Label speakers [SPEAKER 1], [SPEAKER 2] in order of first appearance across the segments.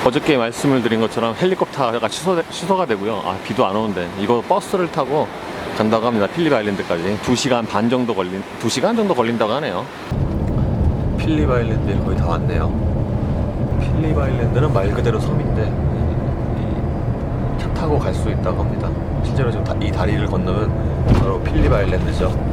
[SPEAKER 1] 어저께 말씀을 드린 것처럼 헬리콥터가 취소가 되고요. 아, 비도 안 오는데 이거 버스를 타고 간다고 합니다. 필립 아일랜드까지 2시간 반 정도 2시간 정도 걸린다고 하네요. 필립 아일랜드에 거의 다 왔네요. 필립 아일랜드는 말 그대로 섬인데 차 타고 갈 수 있다고 합니다. 실제로 지금 이 다리를 건너면 바로 필립 아일랜드죠.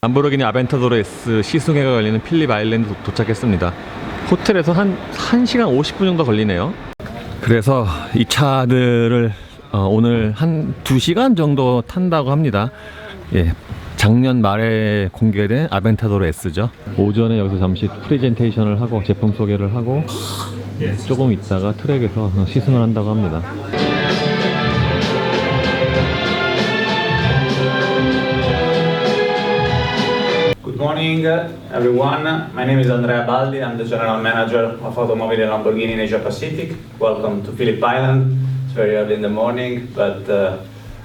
[SPEAKER 1] 람보르기니 아벤타도르 S 시승회가 열리는 필립 아일랜드 도착했습니다. 호텔에서 한 1시간 50분 정도 걸리네요. 그래서 이 차들을 오늘 한 2시간 정도 탄다고 합니다. 예, 작년 말에 공개된 아벤타도르 S죠. 오전에 여기서 잠시 프레젠테이션을 하고 제품 소개를 하고 조금 있다가 트랙에서 시승을 한다고 합니다.
[SPEAKER 2] Good morning, everyone. My name is Andrea Baldi. I'm the General Manager of Automobile Lamborghini in Asia Pacific. Welcome to Phillip Island. It's very early in the morning, but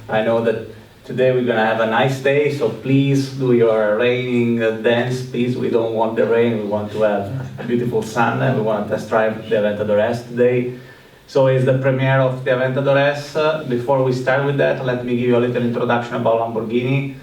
[SPEAKER 2] I know that today we're gonna have a nice day, so please do your raining dance. Please, we don't want the rain. We want to have a beautiful sun, and we want to test drive the Aventador S today. So it's the premiere of the Aventador S. Before we start with that, let me give you a little introduction about Lamborghini.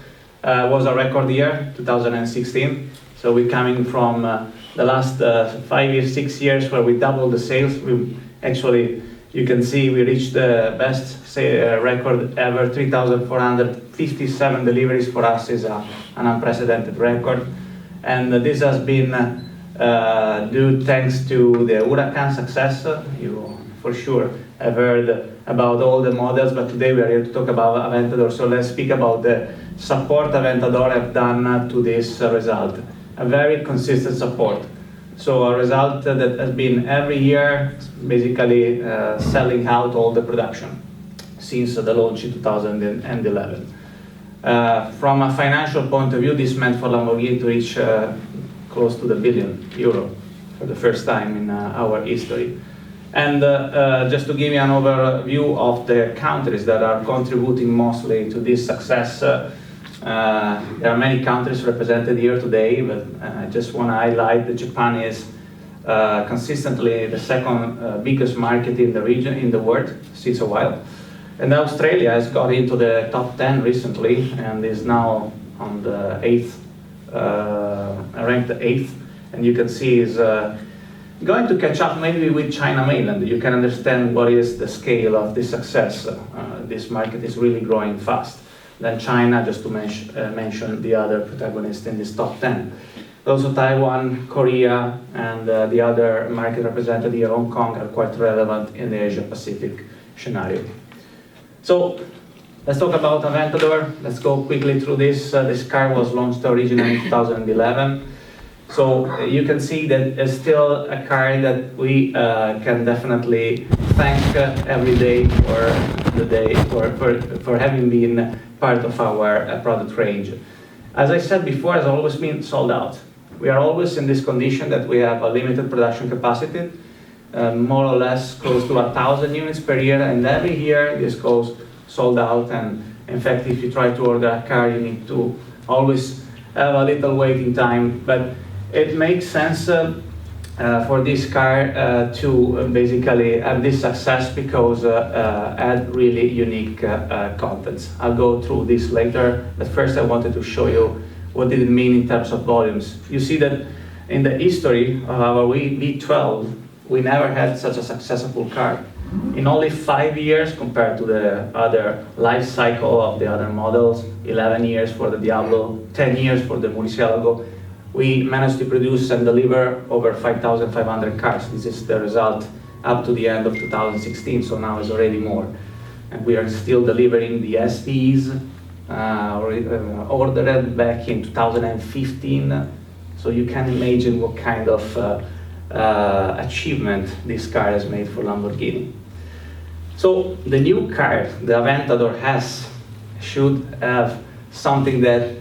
[SPEAKER 2] It was a record year, 2016. So we're coming from the last 5 years, 6 years where we doubled the sales. We actually, you can see we reached the best record ever, 3,457 deliveries. For us is an unprecedented record. And this has been due thanks to the Huracan success. You for sure have heard about all the models, but today we are here to talk about Aventador. So let's speak about the support Aventador have done to this result. A very consistent support. So a result that has been every year basically selling out all the production since the launch in 2011. From a financial point of view, this meant for Lamborghini to reach close to €1 billion for the first time in our history. And just to give you an overview of the countries that are contributing mostly to this success, there are many countries represented here today, but I just want to highlight that Japan is consistently the second biggest market in the region, in the world, since a while. And Australia has got into the top 10 recently and is now on the ranked 8th. And you can see is going to catch up maybe with China mainland. You can understand what is the scale of this success. This market is really growing fast. Then China, just to mention the other protagonists in this top 10. Also Taiwan, Korea, and the other market represented here, Hong Kong, are quite relevant in the Asia Pacific scenario. So let's talk about Aventador. Let's go quickly through this. This car was launched originally in 2011. So you can see that it's still a car that we can definitely thank every day for having been part of our product range. As I said before, it has always been sold out. We are always in this condition that we have a limited production capacity, more or less close to 1,000 units per year, and every year this goes sold out. And in fact, if you try to order a car, you need to always have a little waiting time. But it makes sense for this car to basically have this success because add really unique contents. I'll go through this later, but first I wanted to show you what did it mean in terms of volumes. You see that in the history of our V12, we never had such a successful car. In only 5 years compared to the other life cycle of the other models, 11 years for the Diablo, 10 years for the Murcielago, we managed to produce and deliver over 5,500 cars. This is the result up to the end of 2016, so now it's already more. And we are still delivering the STs, ordered back in 2015. So you can imagine what kind of achievement this car has made for Lamborghini. So the new car, the Aventador S, should have something that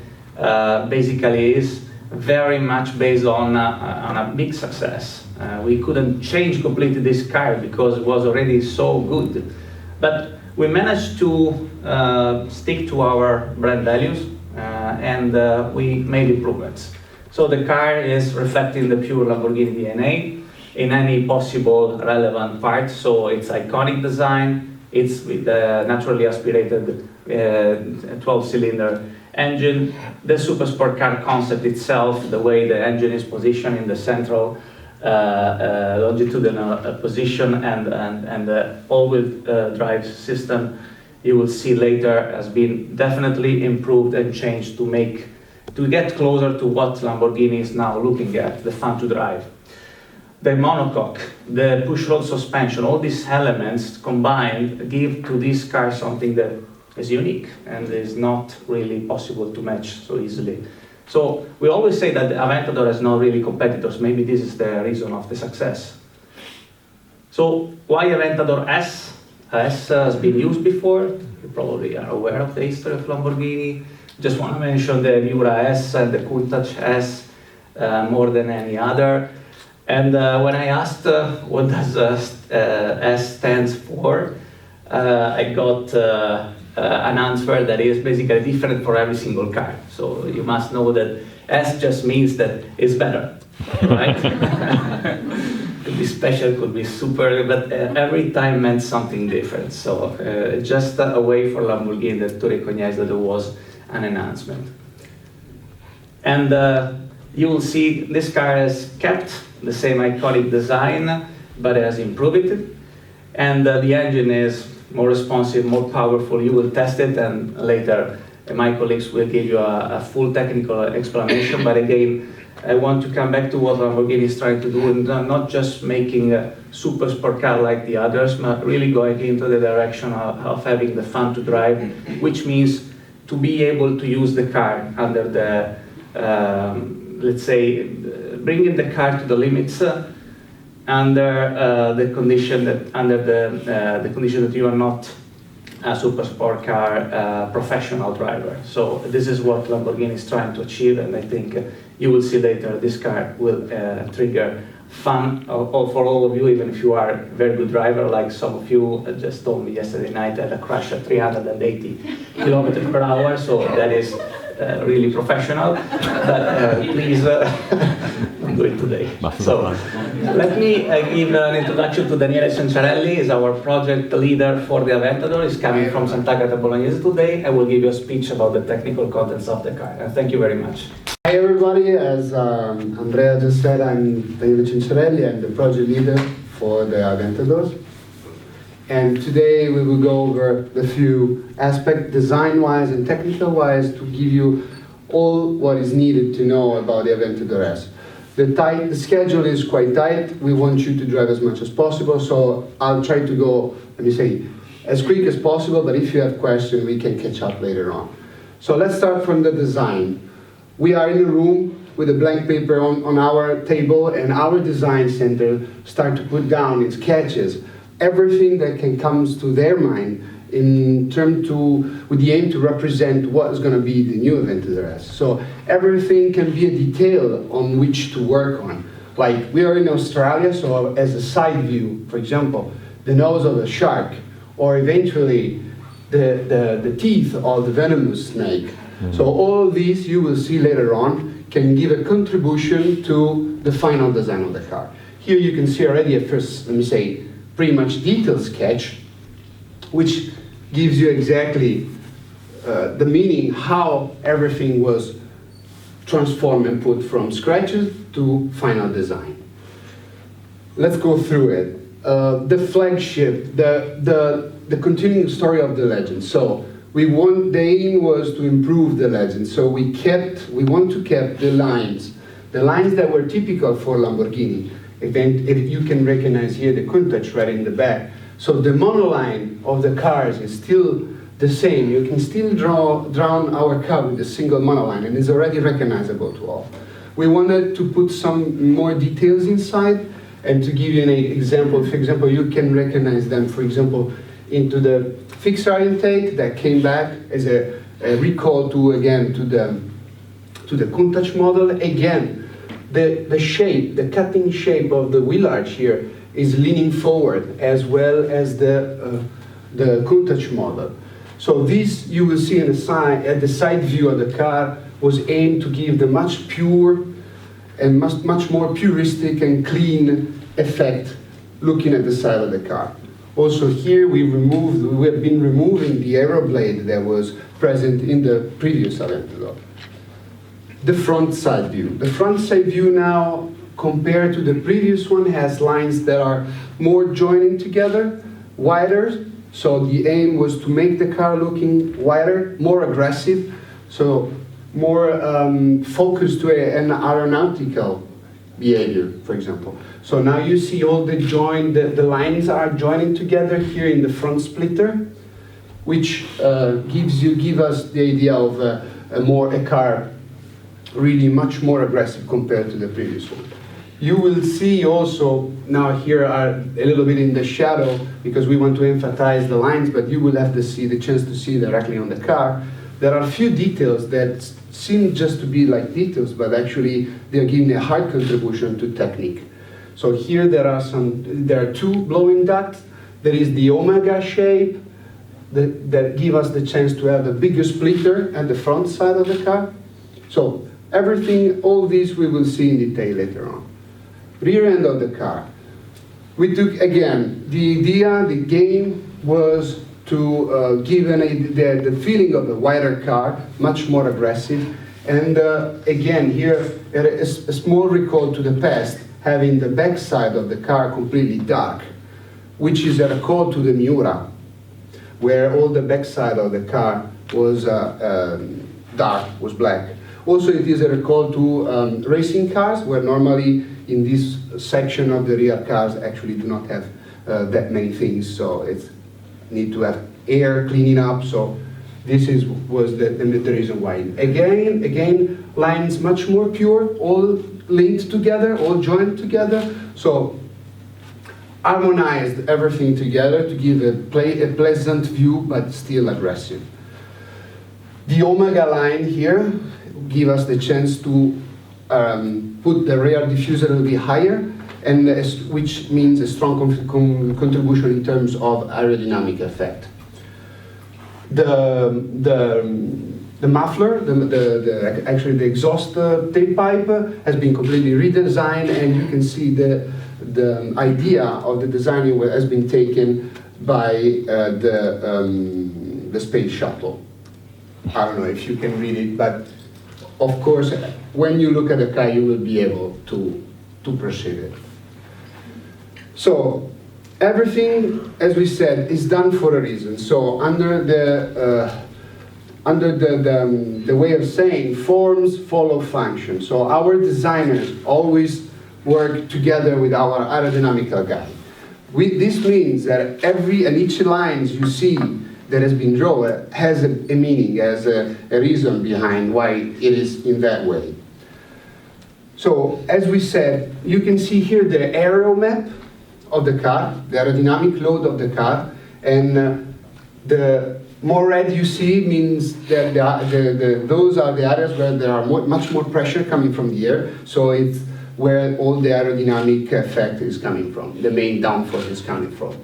[SPEAKER 2] basically is very much based on a big success. We couldn't change completely this car because it was already so good. But we managed to stick to our brand values and we made improvements. So the car is reflecting the pure Lamborghini DNA in any possible relevant part. So it's iconic design, it's with a naturally aspirated 12-cylinder engine, the super sport car concept itself, the way the engine is positioned in the central longitudinal position and the all-wheel drive system, you will see later, has been definitely improved and changed to get closer to what Lamborghini is now looking at, the fun to drive. The monocoque, the push-rod suspension, all these elements combined give to this car something that is unique and is not really possible to match so easily. So we always say that the Aventador has no really competitors. Maybe this is the reason of the success. So why Aventador S? S has been used before. You probably are aware of the history of Lamborghini. Just want to mention the Miura S and the Countach S more than any other. And when I asked what does S stands for, I got an answer that is basically different for every single car. So you must know that S just means that it's better, right? Could be special, could be super, but every time meant something different. So just a way for Lamborghini to recognize that there was an enhancement. And you will see this car has kept the same iconic design, but has improved it. And the engine is more responsive, more powerful. You will test it, and later my colleagues will give you a full technical explanation. But again, I want to come back to what Lamborghini is trying to do, and not just making a super sport car like the others, but really going into the direction of having the fun to drive, which means to be able to use the car under the, let's say, bringing the car to the limits under the condition that the condition that you are not a super sport car professional driver. So this is what Lamborghini is trying to achieve, and I think you will see later this car will trigger fun for all of you, even if you are a very good driver, like some of you just told me yesterday night. I had a crash at 380 kilometers per hour, so that is really professional, but please don't do it today. So let me give an introduction to Daniele Cenciarelli. He's our project leader for the Aventador. He's coming from Sant'Agata Bolognese today. I will give you a speech about the technical contents of the car. And thank you very much.
[SPEAKER 3] Hi everybody, as Andrea just said, I'm Daniele Cenciarelli. I'm the project leader for the Aventadors. And today we will go over a few aspects, design-wise and technical-wise, to give you all what is needed to know about the Aventador S. The schedule is quite tight. We want you to drive as much as possible, so I'll try to go, let me say, as quick as possible, but if you have questions, we can catch up later on. So let's start from the design. We are in a room with a blank paper on our table, and our design center start to put down in sketches everything that can comes to their mind with the aim to represent what is going to be the new Aventador S. So everything can be a detail on which to work on. Like we are in Australia, so as a side view, for example, the nose of a shark, or eventually the teeth of the venomous snake. So all these you will see later on can give a contribution to the final design of the car. Here you can see already a first, let me say, pretty much detailed sketch, which gives you exactly the meaning how everything was transformed and put from scratches to final design. Let's go through it. The flagship, the continuing story of the legend. So the aim was to improve the legend. So we want to keep the lines that were typical for Lamborghini. If you can recognize here the Countach right in the back. So the monoline of the cars is still the same. You can still draw our car with a single monoline, and it's already recognizable to all. We wanted to put some more details inside, and to give you an example, for example, you can recognize them, for example, into the fixed air intake that came back as a recall to the Countach model. Again, the shape, the cutting shape of the wheel arch here is leaning forward, as well as the Countach model. So this you will see in at the side view of the car was aimed to give the much pure and much more puristic and clean effect looking at the side of the car. Also here we have been removing the aero blade that was present in the previous Aventador. The front side view. The front side view now, compared to the previous one, has lines that are more joining together, wider. So the aim was to make the car looking wider, more aggressive, so more focused to an aeronautical behavior, for example. So now you see all the the lines are joining together here in the front splitter, which give us the idea of a car really much more aggressive compared to the previous one. You will see also, now here are a little bit in the shadow because we want to emphasize the lines, but you will have the chance to see directly on the car. There are a few details that seem just to be like details, but actually they are giving a hard contribution to technique. So here there are two blowing ducts. There is the omega shape that give us the chance to have the bigger splitter at the front side of the car. So everything, all this we will see in detail later on. Rear end of the car. We took, again, the idea, the game was to give the feeling of the wider car, much more aggressive. And again, here, a small recall to the past, having the back side of the car completely dark, which is a recall to the Miura, where all the back side of the car was dark, was black. Also, it is a recall to racing cars, where normally in this section of the rear cars actually do not have that many things, so it's need to have air cleaning up. So this was the reason why. Again, lines much more pure, all linked together, all joined together. So harmonized everything together to give a pleasant view, but still aggressive. The Omega line here give us the chance to put the rear diffuser a little bit higher, and which means a strong contribution in terms of aerodynamic effect. The muffler, actually the exhaust tailpipe has been completely redesigned, and you can see the idea of the design has been taken by the space shuttle. I don't know if you can read it, but of course, when you look at the car, you will be able to perceive it. So everything, as we said, is done for a reason. So under the way of saying, forms follow function. So our designers always work together with our aerodynamical guy. This means that each line you see that has been drawn has a meaning, has a reason behind why it is in that way. So, as we said, you can see here the aero map of the car, the aerodynamic load of the car, and the more red you see means that those are the areas where there are much more pressure coming from the air, so it's where all the aerodynamic effect is coming from, the main downforce is coming from.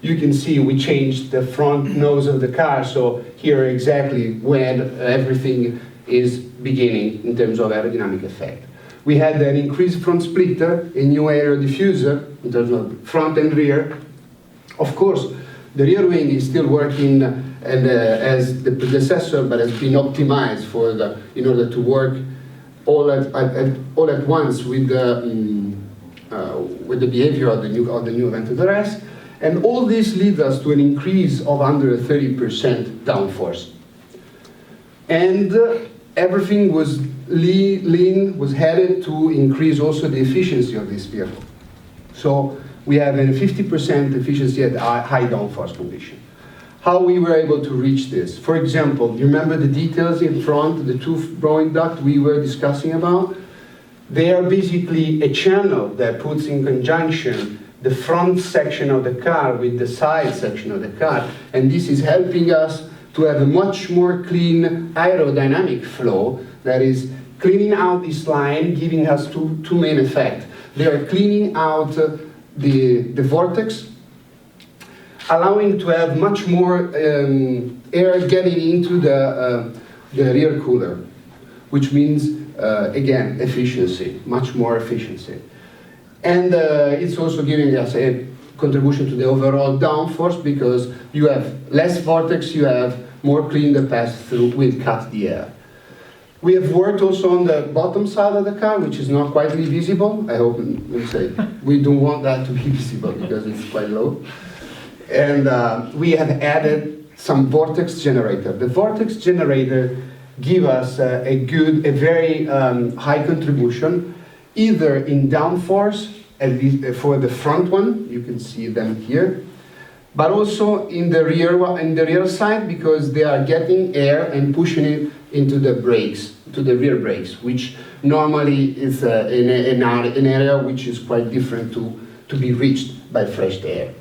[SPEAKER 3] You can see we changed the front nose of the car, so here exactly when everything is beginning in terms of aerodynamic effect. We had an increased front splitter, a new aero diffuser in terms of front and rear. Of course, the rear wing is still working as the predecessor, but has been optimized in order to work all at once with the behavior of the new Aventador S. And all this leads us to an increase of under 30% downforce. And everything was lean, was headed to increase also the efficiency of this vehicle. So we have a 50% efficiency at high downforce condition. How we were able to reach this? For example, you remember the details in front, the two blowing duct we were discussing about? They are basically a channel that puts in conjunction the front section of the car with the side section of the car, and this is helping us to have a much more clean aerodynamic flow that is cleaning out this line, giving us two main effects. They are cleaning out the vortex, allowing to have much more air getting into the rear cooler, which means, again, efficiency, much more efficiency. And it's also giving us a contribution to the overall downforce because you have less vortex, you have more clean the pass-through will cut the air. We have worked also on the bottom side of the car, which is not quite visible. I hope, we don't want that to be visible because it's quite low. And we have added some vortex generator. The vortex generator give us a very high contribution, either in downforce, at least for the front one, you can see them here, but also in the rear side because they are getting air and pushing it into the brakes, to the rear brakes, which normally is an area which is quite different to be reached by fresh air.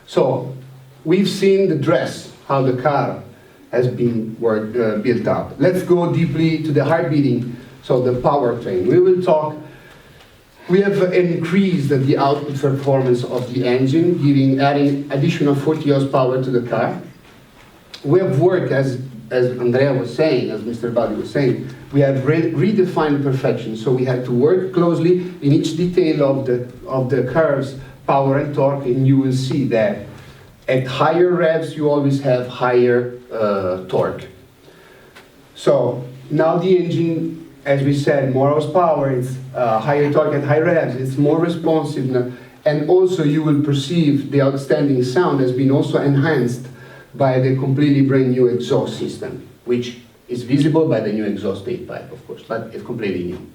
[SPEAKER 3] So we've seen the dress, how the car has been built up. Let's go deeply to the heart beating, so the powertrain. We have increased the output performance of the engine, adding additional 40 horsepower to the car. We have worked, as Andrea was saying, as Mr. Baldi was saying, we have redefined perfection. So we had to work closely in each detail of the curves, power and torque, and you will see that at higher revs you always have higher torque. So now the engine, as we said, more horsepower, it's higher torque at high revs, it's more responsive, and also you will perceive the outstanding sound has been also enhanced by the completely brand new exhaust system, which is visible by the new exhaust tailpipe, of course, but it's completely new.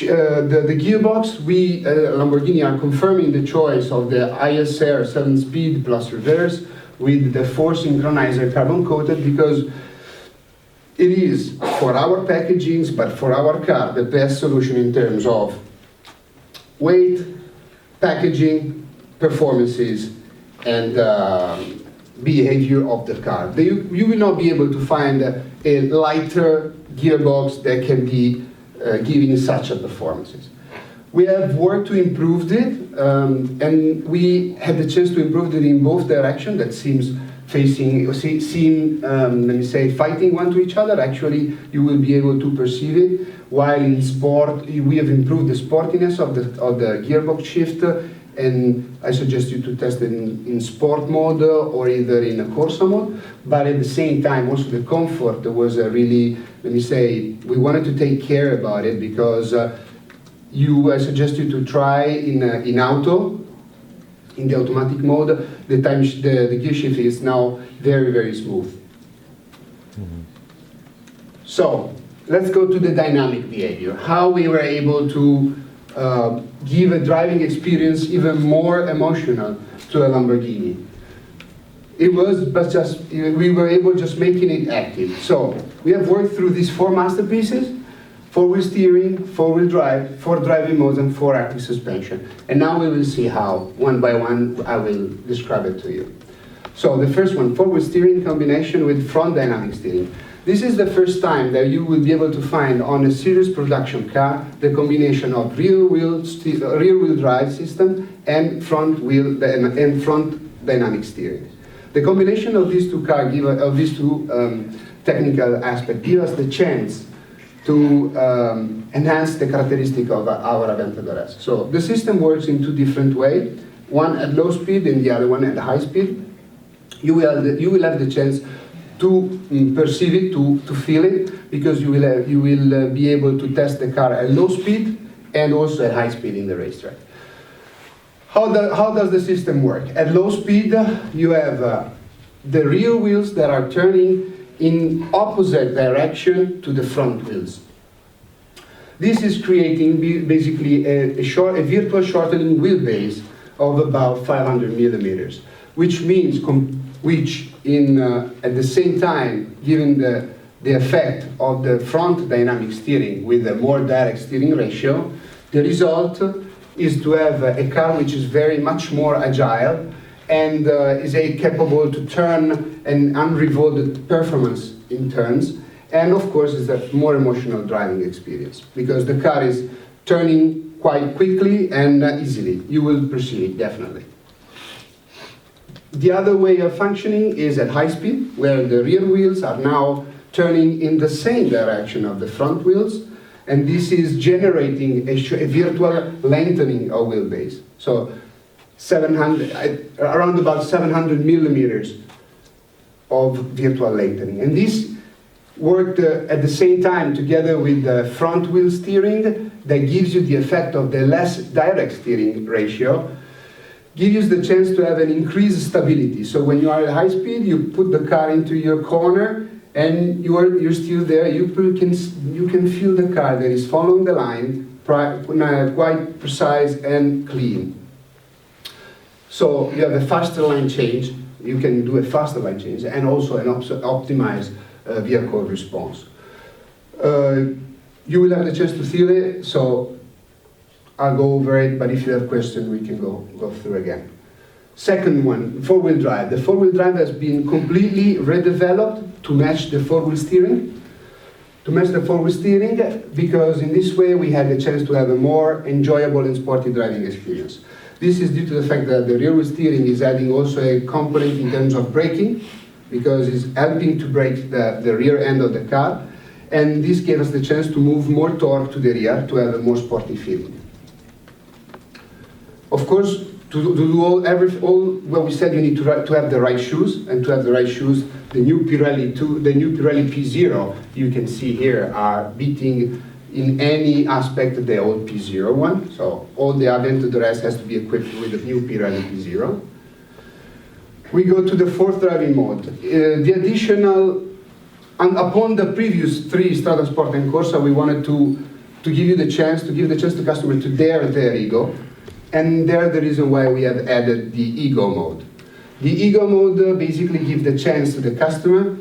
[SPEAKER 3] The gearbox, we, Lamborghini, are confirming the choice of the ISR 7-speed plus reverse with the 4 synchronizer carbon coated because it is, for our packagings, but for our car, the best solution in terms of weight, packaging, performances, and behavior of the car. You will not be able to find a lighter gearbox that can be giving such a performances. We have worked to improve it, and we had the chance to improve it in both directions. That seems fighting one to each other. Actually, you will be able to perceive it. While in sport, we have improved the sportiness of the gearbox shift, and I suggest you to test it in sport mode or either in a Corsa mode. But at the same time, also the comfort was a really, we wanted to take care about it because I suggest you to try in auto, in the automatic mode. The gear shift is now very, very smooth. Mm-hmm. So let's go to the dynamic behavior. How we were able to give a driving experience even more emotional to a Lamborghini. It was we were able just making it active. So we have worked through these 4 masterpieces: 4-wheel steering, 4-wheel drive, 4 driving modes, and 4 active suspension. And now we will see how, one by one, I will describe it to you. So the first one, 4-wheel steering combination with front dynamic steering. This is the first time that you will be able to find on a serious production car the combination of rear wheel drive system and front dynamic steering. The combination of these two technical aspects give us the chance to enhance the characteristic of our Aventador S. So the system works in 2 different ways, one at low speed and the other one at high speed. You will have the chance to perceive it, to feel it, because you will be able to test the car at low speed and also at high speed in the racetrack. How does the system work? At low speed, you have the rear wheels that are turning in opposite direction to the front wheels. This is creating basically a virtual shortening wheelbase of about 500 millimeters, which means, at the same time, given the effect of the front dynamic steering with a more direct steering ratio, the result is to have a car which is very much more agile and is capable to turn an unrevolved performance in turns, And of course, it's a more emotional driving experience because the car is turning quite quickly and easily. You will perceive it, definitely. The other way of functioning is at high speed, where the rear wheels are now turning in the same direction of the front wheels, and this is generating a virtual lengthening of wheelbase. So around about 700 millimeters of virtual lengthening. And this worked at the same time together with the front wheel steering that gives you the effect of the less direct steering ratio, gives you the chance to have an increased stability. So when you are at high speed, you put the car into your corner and you're still there. You can feel the car that is following the line, quite precise and clean. So you have a faster line change. You can do a faster line change and also an optimized vehicle response. You will have the chance to feel it, so I'll go over it, but if you have questions, we can go through again. Second one, four-wheel drive. The four-wheel drive has been completely redeveloped to match the four-wheel steering. Because in this way we had the chance to have a more enjoyable and sporty driving experience. This is due to the fact that the rear wheel steering is adding also a component in terms of braking, because it's helping to brake the rear end of the car, and this gave us the chance to move more torque to the rear to have a more sporty feeling. Of course, to do all what we said, you need to have the right shoes, and to have the right shoes, the new Pirelli P0 you can see here are beating in any aspect the old P0 one. So all the Aventador has to be equipped with the new Pirelli P0. We go to the fourth driving mode. The additional, and upon the previous three Strada Sport and Corsa, we wanted to give the chance to customer to dare their ego. And there's the reason why we have added the ego mode. The ego mode basically gives the chance to the customer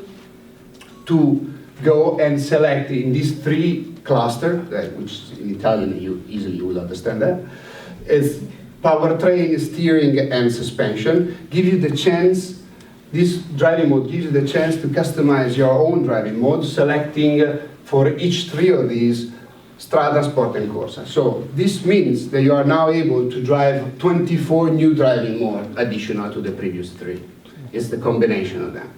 [SPEAKER 3] to go and select in these three clusters, which in Italian you easily will understand that. It's powertrain, steering, and suspension. Give you the chance, this driving mode gives you the chance to customize your own driving mode, selecting for each three of these Strada, Sport, and Corsa. So this means that you are now able to drive 24 new driving modes additional to the previous three. It's the combination of them.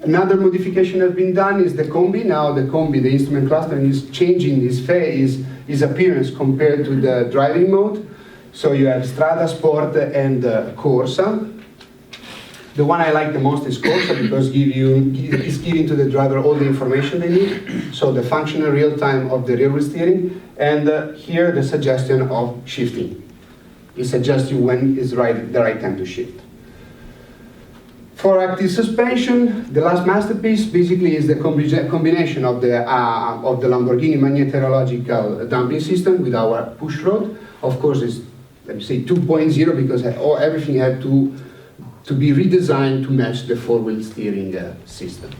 [SPEAKER 3] Another modification has been done is the Combi. Now the Combi, the instrument cluster, is changing his appearance compared to the driving mode. So you have Strada, Sport, and Corsa. The one I like the most is Corsa because it's giving to the driver all the information they need. So the functional real time of the rear wheel steering, and here the suggestion of shifting. It suggests you when is the right time to shift. For active suspension, the last masterpiece basically is the combination of the Lamborghini magnetorological damping system with our push rod. Of course, it's, let me say, 2.0 because everything had to be redesigned to match the four-wheel steering system.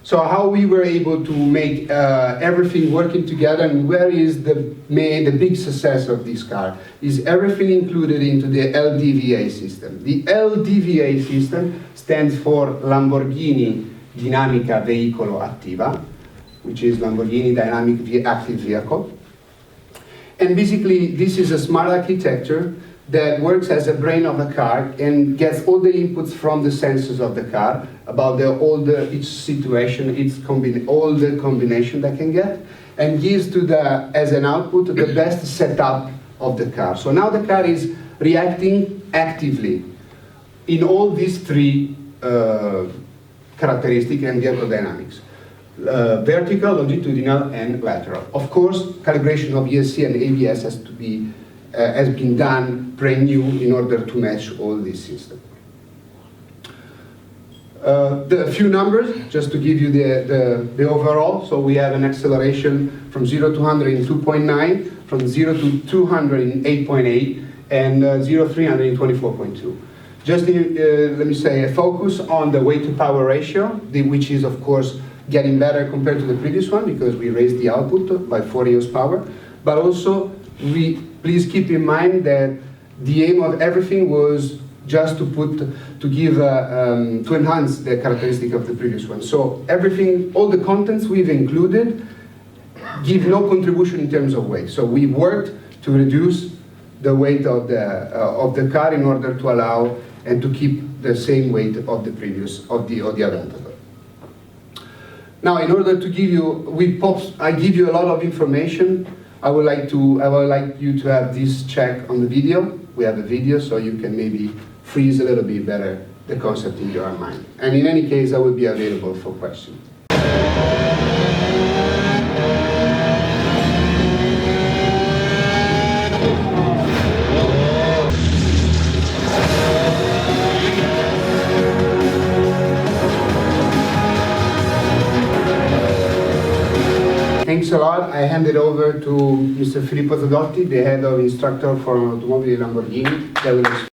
[SPEAKER 3] So how we were able to make everything working together, and where is the big success of this car, is everything included into the LDVA system. The LDVA system stands for Lamborghini Dinamica Veicolo Attiva, which is Lamborghini Dynamic Active Vehicle. And basically, this is a smart architecture that works as a brain of the car and gets all the inputs from the sensors of the car about each situation, all the combination that can get, and gives as an output the best setup of the car. So now the car is reacting actively in all these three characteristics and vehicle dynamics. Vertical, longitudinal, and lateral. Of course, calibration of ESC and ABS has been done brand new in order to match all these systems. The few numbers, just to give you the overall. So we have an acceleration from 0 to 100 in 2.9, from 0 to 200 in 8.8, and 0 to 300 in 24.2. Just let me say a focus on the weight to power ratio, which is of course getting better compared to the previous one because we raised the output by 40 horsepower. But also, please keep in mind that the aim of everything was just to enhance the characteristic of the previous one. So everything, all the contents we've included give no contribution in terms of weight. So we worked to reduce the weight of the car in order to allow and to keep the same weight of the previous of the Aventador. Now, in order to give you, I give you a lot of information. I would like you to have this check on the video. We have a video, so you can maybe freeze a little bit better the concept in your mind. And in any case, I will be available for questions. Thanks a lot. I hand it over to Mr. Filippo Zadotti, the head of instructor for Automobili Lamborghini, that will